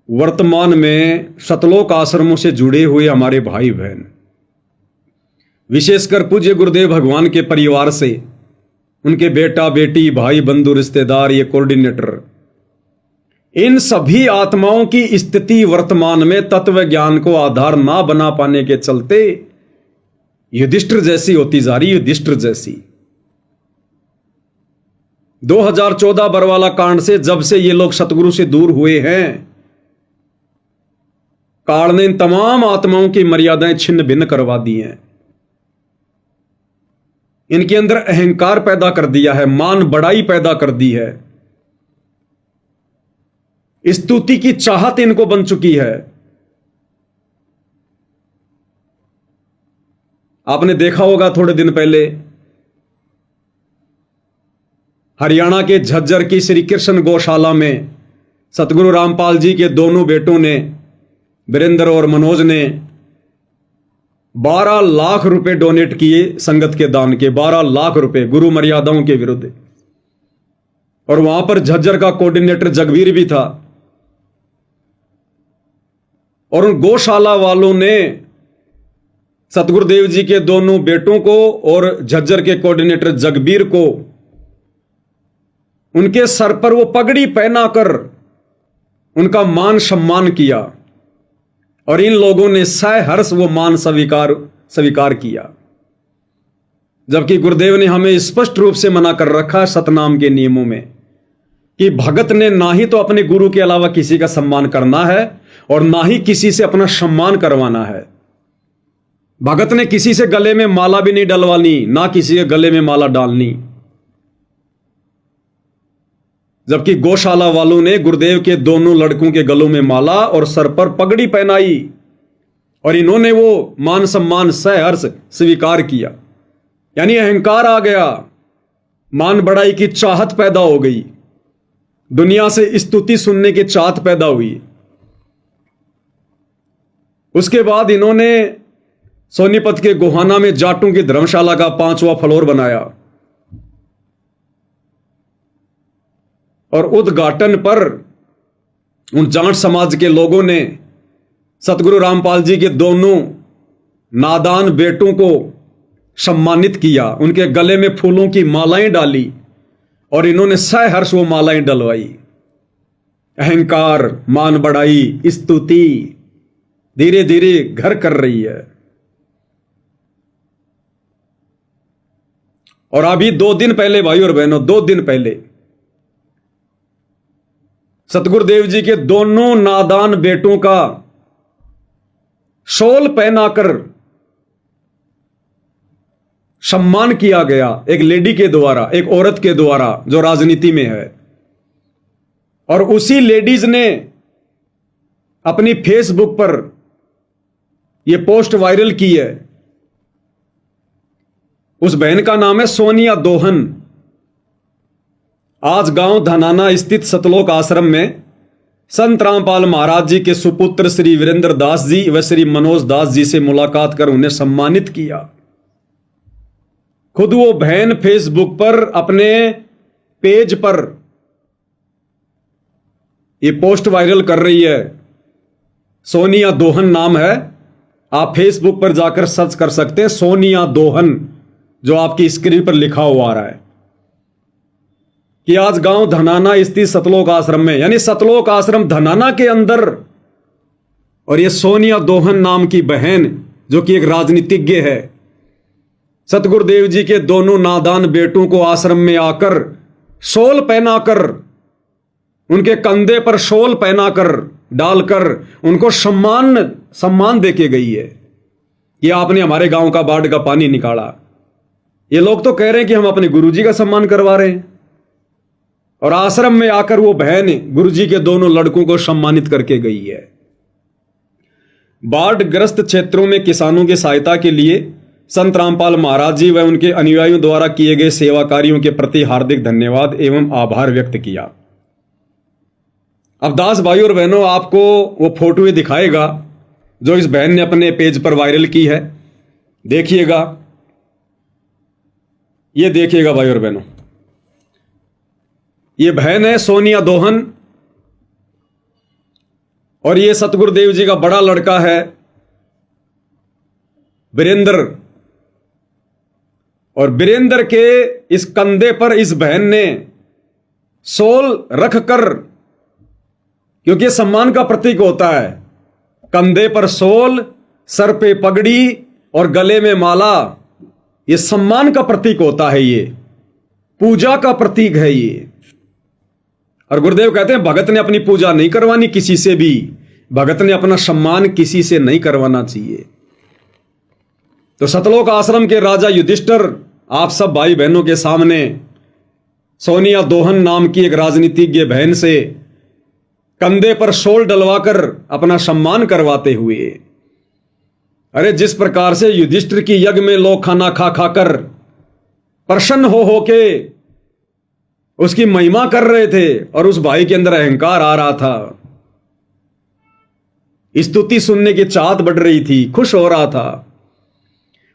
वर्तमान में सतलोक आश्रमों से जुड़े हुए हमारे भाई बहन, विशेषकर पूज्य गुरुदेव भगवान के परिवार से उनके बेटा बेटी भाई बंधु रिश्तेदार, ये कोऑर्डिनेटर, इन सभी आत्माओं की स्थिति वर्तमान में तत्व ज्ञान को आधार ना बना पाने के चलते युधिष्ठिर जैसी होती जा रही। युधिष्ठिर जैसी 2014 बरवाला कांड से जब से ये लोग सतगुरु से दूर हुए हैं, काल ने इन तमाम आत्माओं की मर्यादाएं छिन्न भिन्न करवा दी हैं। इनके अंदर अहंकार पैदा कर दिया है, मान बढ़ाई पैदा कर दी है, स्तुति की चाहत इनको बन चुकी है। आपने देखा होगा थोड़े दिन पहले हरियाणा के झज्जर की श्री कृष्ण गौशाला में सतगुरु रामपाल जी के दोनों बेटों ने, वीरेंद्र और मनोज ने 12 लाख रुपए डोनेट किए संगत के दान के, 12 लाख रुपए गुरु मर्यादाओं के विरुद्ध। और वहां पर झज्जर का कोऑर्डिनेटर जगवीर भी था। और उन गौशाला वालों ने सतगुरुदेव जी के दोनों बेटों को और झज्जर के कोऑर्डिनेटर जगबीर को उनके सर पर वो पगड़ी पहनाकर उनका मान सम्मान किया। और इन लोगों ने सहर्ष वो मान स्वीकार किया, जबकि गुरुदेव ने हमें स्पष्ट रूप से मना कर रखा सतनाम के नियमों में कि भगत ने ना ही तो अपने गुरु के अलावा किसी का सम्मान करना है और ना ही किसी से अपना सम्मान करवाना है। भगत ने किसी से गले में माला भी नहीं डलवानी, ना किसी के गले में माला डालनी। जबकि गौशाला वालों ने गुरुदेव के दोनों लड़कों के गलों में माला और सर पर पगड़ी पहनाई और इन्होंने वो मान सम्मान सहर्ष स्वीकार किया। यानी अहंकार आ गया, मान बढ़ाई की चाहत पैदा हो गई, दुनिया से स्तुति सुनने की चाहत पैदा हुई। उसके बाद इन्होंने सोनीपत के गोहाना में जाटों की धर्मशाला का 5वां फ्लोर बनाया और उद्घाटन पर उन जाट समाज के लोगों ने सतगुरु रामपाल जी के दोनों नादान बेटों को सम्मानित किया, उनके गले में फूलों की मालाएं डाली और इन्होंने सहर्ष वो मालाएं डलवाई। अहंकार, मान बढ़ाई, स्तुति धीरे धीरे घर कर रही है। और अभी 2 दिन पहले भाई और बहनों, 2 दिन पहले सतगुरुदेव जी के दोनों नादान बेटों का शॉल पहनाकर सम्मान किया गया, एक लेडी के द्वारा, एक औरत के द्वारा जो राजनीति में है। और उसी लेडीज ने अपनी फेसबुक पर यह पोस्ट वायरल की है। उस बहन का नाम है सोनिया दोहन। आज गांव धनाना स्थित सतलोक आश्रम में संत रामपाल महाराज जी के सुपुत्र श्री वीरेंद्र दास जी व श्री मनोज दास जी से मुलाकात कर उन्हें सम्मानित किया। खुद वो बहन फेसबुक पर अपने पेज पर ये पोस्ट वायरल कर रही है। सोनिया दोहन नाम है, आप फेसबुक पर जाकर सर्च कर सकते हैं, सोनिया दोहन, जो आपकी स्क्रीन पर लिखा हुआ आ रहा है कि आज गांव धनाना स्थित सतलोक आश्रम में, यानी सतलोक आश्रम धनाना के अंदर, और ये सोनिया दोहन नाम की बहन जो कि एक राजनीतिज्ञ है, सतगुरुदेव जी के दोनों नादान बेटों को आश्रम में आकर शॉल पहनाकर, उनके कंधे पर शॉल पहनाकर डालकर उनको सम्मान देके गई है कि आपने हमारे गांव का बाढ़ का पानी निकाला। ये लोग तो कह रहे हैं कि हम अपने गुरुजी का सम्मान करवा रहे हैं, और आश्रम में आकर वो बहन गुरुजी के दोनों लड़कों को सम्मानित करके गई है। बाढ़ ग्रस्त क्षेत्रों में किसानों की सहायता के लिए संत रामपाल महाराज जी व उनके अनुयायियों द्वारा किए गए सेवा कार्यों के प्रति हार्दिक धन्यवाद एवं आभार व्यक्त किया। अब दास भाई और बहनों, आपको वो फोटो दिखाएगा जो इस बहन ने अपने पेज पर वायरल की है। देखिएगा, ये देखिएगा भाई और बहनों, ये बहन है सोनिया दोहन और ये सतगुरुदेव जी का बड़ा लड़का है वीरेंद्र, और वीरेंद्र के इस कंधे पर इस बहन ने सोल रखकर, क्योंकि ये सम्मान का प्रतीक होता है, कंधे पर सोल, सर पे पगड़ी और गले में माला, ये सम्मान का प्रतीक होता है, ये पूजा का प्रतीक है ये। और गुरुदेव कहते हैं भगत ने अपनी पूजा नहीं करवानी किसी से भी, भगत ने अपना सम्मान किसी से नहीं करवाना चाहिए। तो सतलोक आश्रम के राजा युधिष्ठिर आप सब भाई बहनों के सामने सोनिया दोहन नाम की एक राजनीतिज्ञ बहन से कंधे पर शोल डलवाकर अपना सम्मान करवाते हुए, अरे जिस प्रकार से युधिष्ठिर की यज्ञ में लोग खाना खा खाकर प्रसन्न हो के उसकी महिमा कर रहे थे और उस भाई के अंदर अहंकार आ रहा था, स्तुति सुनने की चाहत बढ़ रही थी, खुश हो रहा था,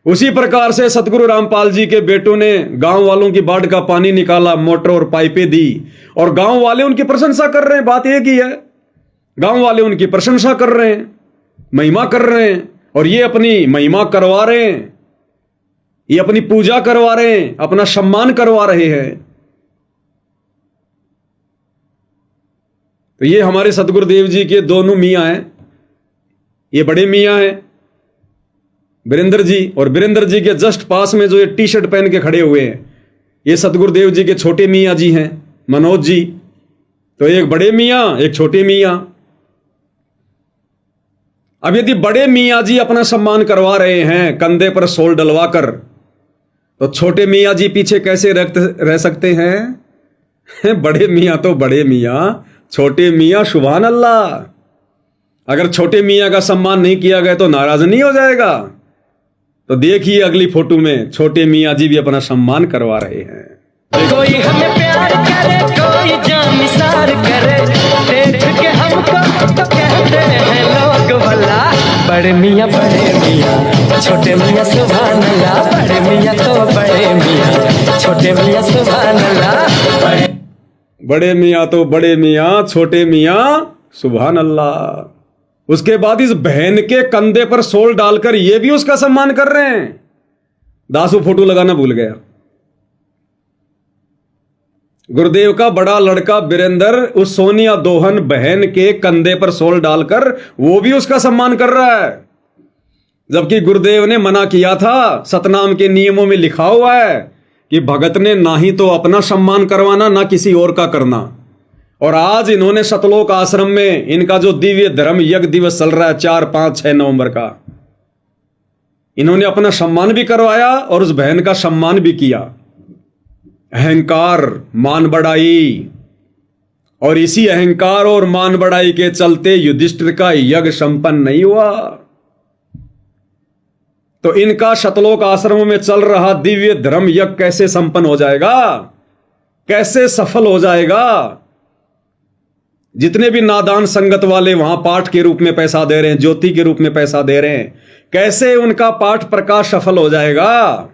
उसी प्रकार से सतगुरु रामपाल जी के बेटों ने गांव वालों की बाढ़ का पानी निकाला, मोटर और पाइपें दी और गांव वाले उनकी प्रशंसा कर रहे हैं। बात एक ही है, गांव वाले उनकी प्रशंसा कर रहे हैं, महिमा कर रहे हैं, और ये अपनी महिमा करवा रहे हैं, ये अपनी पूजा करवा रहे हैं, अपना सम्मान करवा रहे हैं। तो ये हमारे सतगुरुदेव जी के दोनों मियाँ हैं, ये बड़े मियाँ हैं वीरेंद्र जी, और वीरेंद्र जी के जस्ट पास में जो ये टी शर्ट पहन के खड़े हुए हैं, ये सतगुरुदेव जी के छोटे मियाँ जी हैं, मनोज जी। तो एक बड़े मियाँ, एक छोटे मियाँ। अब यदि बड़े मियाँ जी अपना सम्मान करवा रहे हैं कंधे पर सोल डलवाकर, तो छोटे मियाँ जी पीछे कैसे रह सकते हैं? बड़े मियाँ तो बड़े मियाँ, छोटे मियाँ सुभान अल्लाह। अगर छोटे मियाँ का सम्मान नहीं किया गया तो नाराज नहीं हो जाएगा? तो देखिए अगली फोटो में छोटे मियाँ जी भी अपना सम्मान करवा रहे हैं। कोई हमें प्यार करे, कोई जान निसार करे, देख के हमको तो कहते हैं लोग भला, बड़े मियाँ छोटे मियाँ सुभान अल्लाह, बड़े मियाँ तो बड़े मियाँ, छोटे मियाँ सुभान अल्लाह, बड़े मियाँ तो बड़े मियाँ, छोटे मियाँ सुभान अल्लाह। उसके बाद इस बहन के कंधे पर सोल डालकर ये भी उसका सम्मान कर रहे हैं। दासू फोटो लगाना भूल गया। गुरुदेव का बड़ा लड़का वीरेंद्र उस सोनिया दोहन बहन के कंधे पर सोल डालकर वो भी उसका सम्मान कर रहा है, जबकि गुरुदेव ने मना किया था। सतनाम के नियमों में लिखा हुआ है कि भगत ने ना ही तो अपना सम्मान करवाना, ना किसी और का करना। और आज इन्होंने सतलोक आश्रम में इनका जो दिव्य धर्म यज्ञ दिवस चल रहा है 4, 5, 6 नवंबर का, इन्होंने अपना सम्मान भी करवाया और उस बहन का सम्मान भी किया। अहंकार, मान बढ़ाई, और इसी अहंकार और मान बढ़ाई के चलते युधिष्ठिर का यज्ञ संपन्न नहीं हुआ। तो इनका सतलोक आश्रम में चल रहा दिव्य धर्म यज्ञ कैसे संपन्न हो जाएगा, कैसे सफल हो जाएगा? जितने भी नादान संगत वाले वहां पाठ के रूप में पैसा दे रहे हैं, ज्योति के रूप में पैसा दे रहे हैं, कैसे उनका पाठ प्रकाश सफल हो जाएगा?